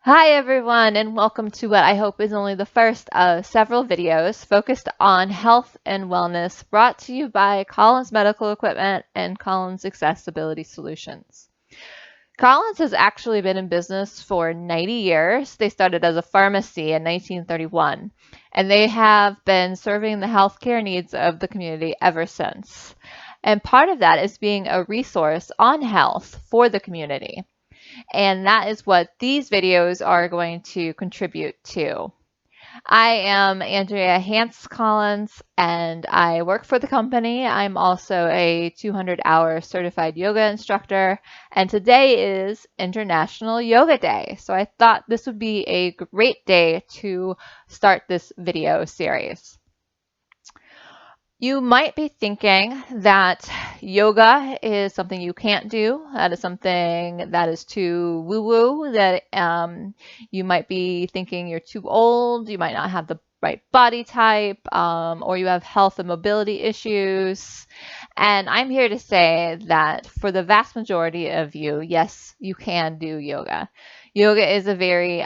Hi everyone, and welcome to what I hope is only the first of several videos focused on health and wellness, brought to you by Collins Medical Equipment and Collins Accessibility Solutions. Collins has actually been in business for 90 years. They started as a pharmacy in 1931, and they have been serving the healthcare needs of the community ever since. And part of that is being a resource on health for the community. And that is what these videos are going to contribute to. I am Andrea Hance Collins, and I work for the company. I'm also a 200-hour certified yoga instructor, and today is International Yoga Day. So I thought this would be a great day to start this video series. You might be thinking that yoga is something you can't do, that is something that is too woo-woo, that you might be thinking you're too old, you might not have the right body type, or you have health and mobility issues. And I'm here to say that for the vast majority of you, yes, you can do yoga. Yoga is a very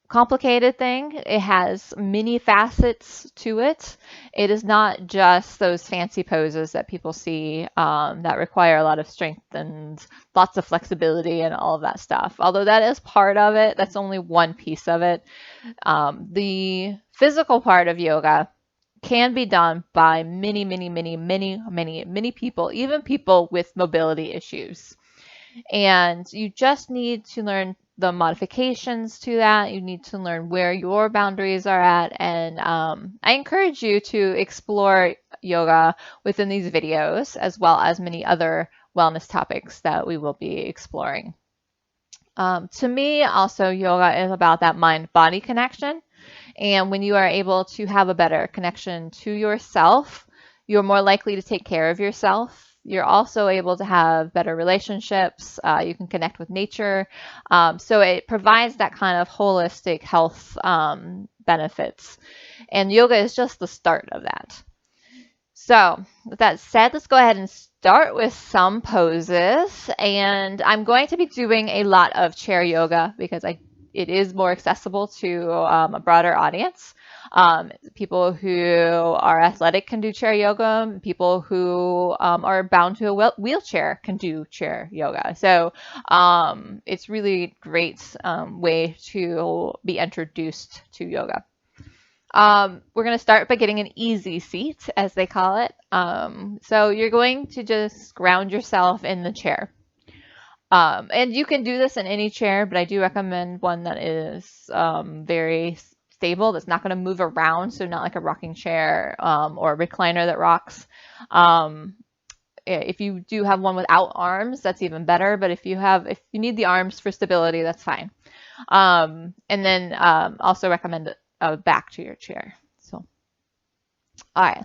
complicated thing. It has many facets to it. It is not just those fancy poses that people see that require a lot of strength and lots of flexibility and all of that stuff. Although that is part of it, that's only one piece of it. The physical part of yoga can be done by many people, even people with mobility issues. And you just need to learn the modifications to that. You need to learn where your boundaries are at. And I encourage you to explore yoga within these videos, as well as many other wellness topics that we will be exploring. To me, also, yoga is about that mind-body connection. And when you are able to have a better connection to yourself, you're more likely to take care of yourself. You're also able to have better relationships. You can connect with nature. So it provides that kind of holistic health benefits. And yoga is just the start of that. So with that said, let's go ahead and start with some poses. And I'm going to be doing a lot of chair yoga because it is more accessible to a broader audience. People who are athletic can do chair yoga. People who are bound to a wheelchair can do chair yoga. So it's really great way to be introduced to yoga. We're going to start by getting an easy seat, as they call it. So you're going to just ground yourself in the chair. And you can do this in any chair, but I do recommend one that is very stable, that's not going to move around, so not like a rocking chair or a recliner that rocks. If you do have one without arms, that's even better, but if you need the arms for stability, that's fine. And then also recommend back to your chair. So, all right.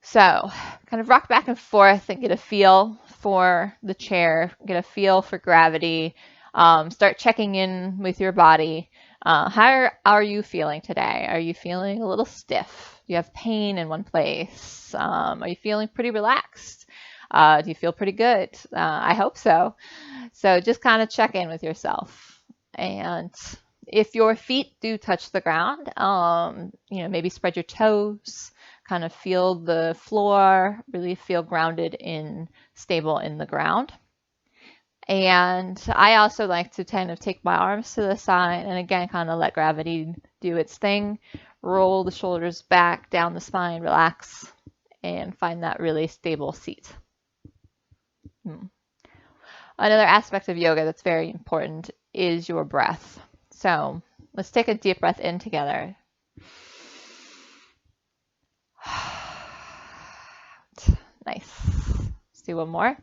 So kind of rock back and forth and get a feel for the chair, get a feel for gravity. Start checking in with your body. How are you feeling today? Are you feeling a little stiff? Do you have pain in one place? Are you feeling pretty relaxed? Do you feel pretty good? I hope so. So just kind of check in with yourself. And if your feet do touch the ground, maybe spread your toes, kind of feel the floor, really feel grounded in, stable in the ground. And I also like to kind of take my arms to the side and again, kind of let gravity do its thing. Roll the shoulders back, down the spine, relax, and find that really stable seat. Another aspect of yoga that's very important is your breath. So let's take a deep breath in together. Nice. Let's do one more.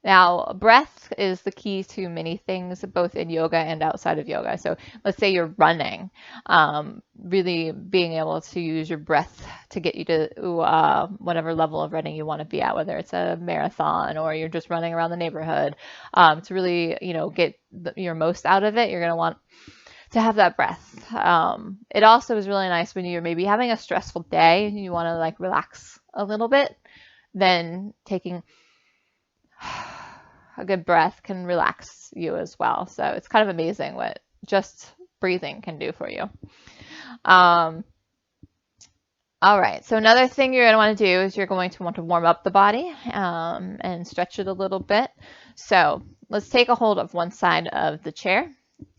Now, breath is the key to many things, both in yoga and outside of yoga. So let's say you're running, really being able to use your breath to get you to whatever level of running you want to be at, whether it's a marathon or you're just running around the neighborhood, to really, get your most out of it. You're going to want to have that breath. It also is really nice when you're maybe having a stressful day and you want to like relax a little bit, then taking a good breath can relax you as well. So it's kind of amazing what just breathing can do for you. Um, all right, so another thing you're going to want to do is you're going to want to warm up the body and stretch it a little bit. So let's take a hold of one side of the chair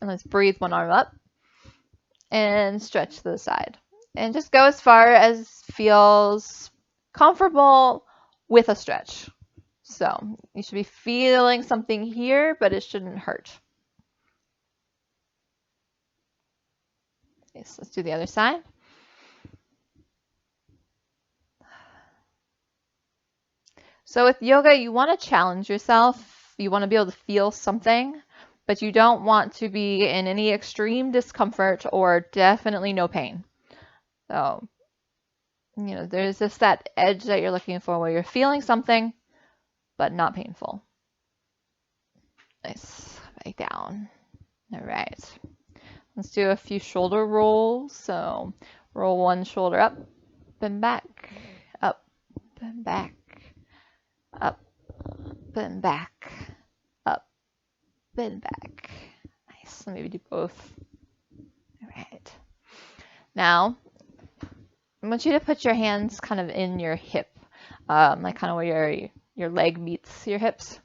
and let's breathe one arm up and stretch to the side. And just go as far as feels comfortable with a stretch. So you should be feeling something here, but it shouldn't hurt. Okay, so let's do the other side. So with yoga, you want to challenge yourself. You want to be able to feel something, but you don't want to be in any extreme discomfort or definitely no pain. So, there's just that edge that you're looking for where you're feeling something, but not painful. Nice. Back down. All right. Let's do a few shoulder rolls. So roll one shoulder up and back, up and back, up and back, up and back. Nice. Maybe do both. All right. Now, I want you to put your hands kind of in your hip, like kind of where your leg meets your hips.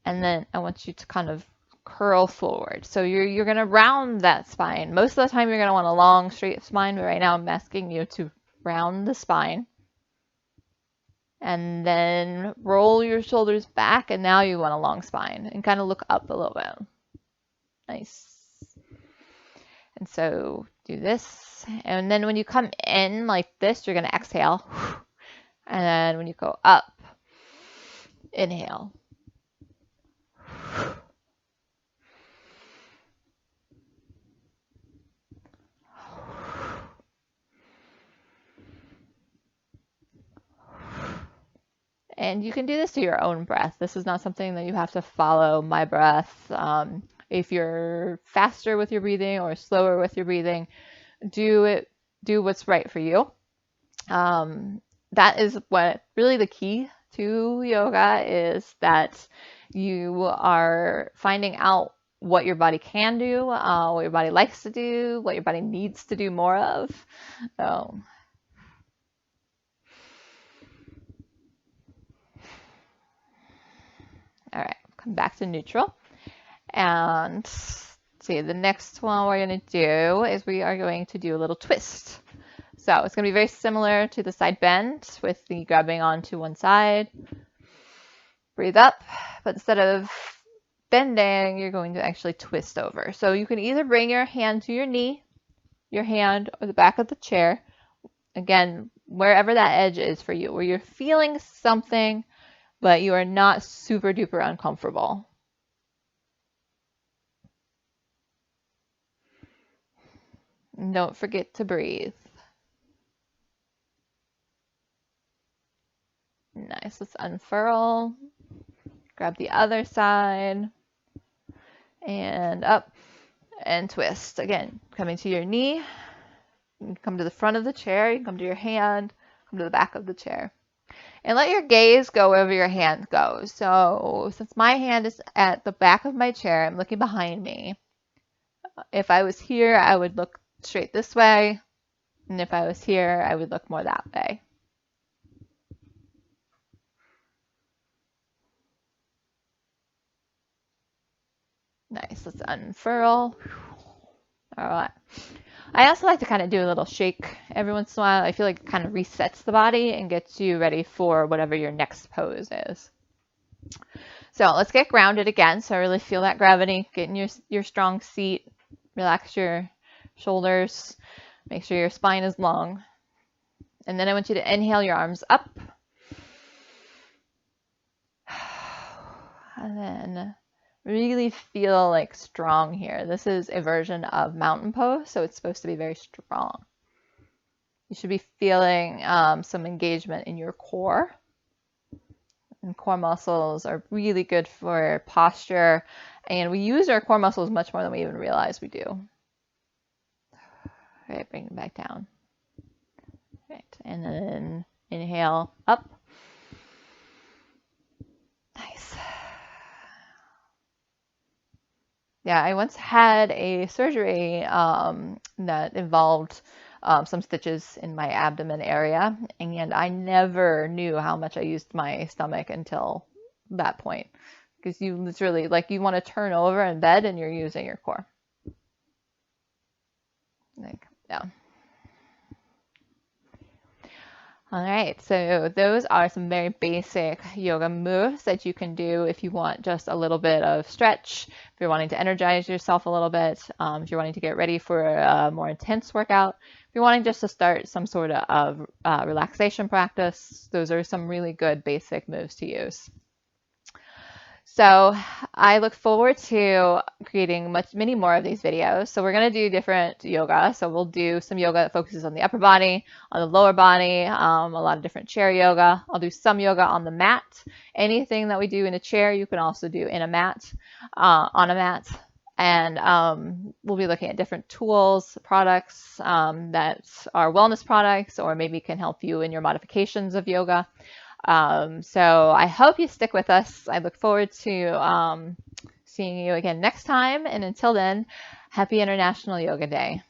And then I want you to kind of curl forward. So you're going to round that spine. Most of the time you're going to want a long, straight spine, but right now I'm asking you to round the spine. And then roll your shoulders back, and now you want a long spine. And kind of look up a little bit. Nice. And so do this. And then when you come in like this, you're going to exhale. And then when you go up, inhale. And you can do this to your own breath. This is not something that you have to follow my breath. If you're faster with your breathing or slower with your breathing, do what's right for you. That is what really the key to yoga is, that you are finding out what your body can do, what your body likes to do, what your body needs to do more of. So, all right, come back to neutral. And see, the next one we're going to do is we are going to do a little twist. So it's going to be very similar to the side bend with the grabbing onto one side. Breathe up, but instead of bending, you're going to actually twist over. So you can either bring your hand to your knee, your hand, or the back of the chair. Again, wherever that edge is for you, where you're feeling something, but you are not super duper uncomfortable. And don't forget to breathe. Nice. Let's unfurl. Grab the other side. And up. And twist. Again, coming to your knee. You can come to the front of the chair. You can come to your hand. Come to the back of the chair. And let your gaze go wherever your hand goes. So since my hand is at the back of my chair, I'm looking behind me. If I was here, I would look straight this way. And if I was here, I would look more that way. Nice. Let's unfurl. All right. I also like to kind of do a little shake every once in a while. I feel like it kind of resets the body and gets you ready for whatever your next pose is. So let's get grounded again. So really feel that gravity. Get in your strong seat. Relax your shoulders. Make sure your spine is long. And then I want you to inhale your arms up. And then really feel like strong here. This is a version of mountain pose, so it's supposed to be very strong. You should be feeling some engagement in your core. And core muscles are really good for posture. And we use our core muscles much more than we even realize we do. Right, bring it back down. Right, and then inhale up. Nice. Yeah, I once had a surgery that involved some stitches in my abdomen area, and I never knew how much I used my stomach until that point. Because you literally, like, you want to turn over in bed and you're using your core. Like, yeah. All right, so those are some very basic yoga moves that you can do if you want just a little bit of stretch, if you're wanting to energize yourself a little bit, if you're wanting to get ready for a more intense workout, if you're wanting just to start some sort of relaxation practice, those are some really good basic moves to use. So I look forward to creating many more of these videos. So we're going to do different yoga. So we'll do some yoga that focuses on the upper body, on the lower body, a lot of different chair yoga. I'll do some yoga on the mat. Anything that we do in a chair, you can also do in a mat, on a mat. And we'll be looking at different tools, products that are wellness products or maybe can help you in your modifications of yoga. So I hope you stick with us. I look forward to seeing you again next time. And until then, happy International Yoga Day.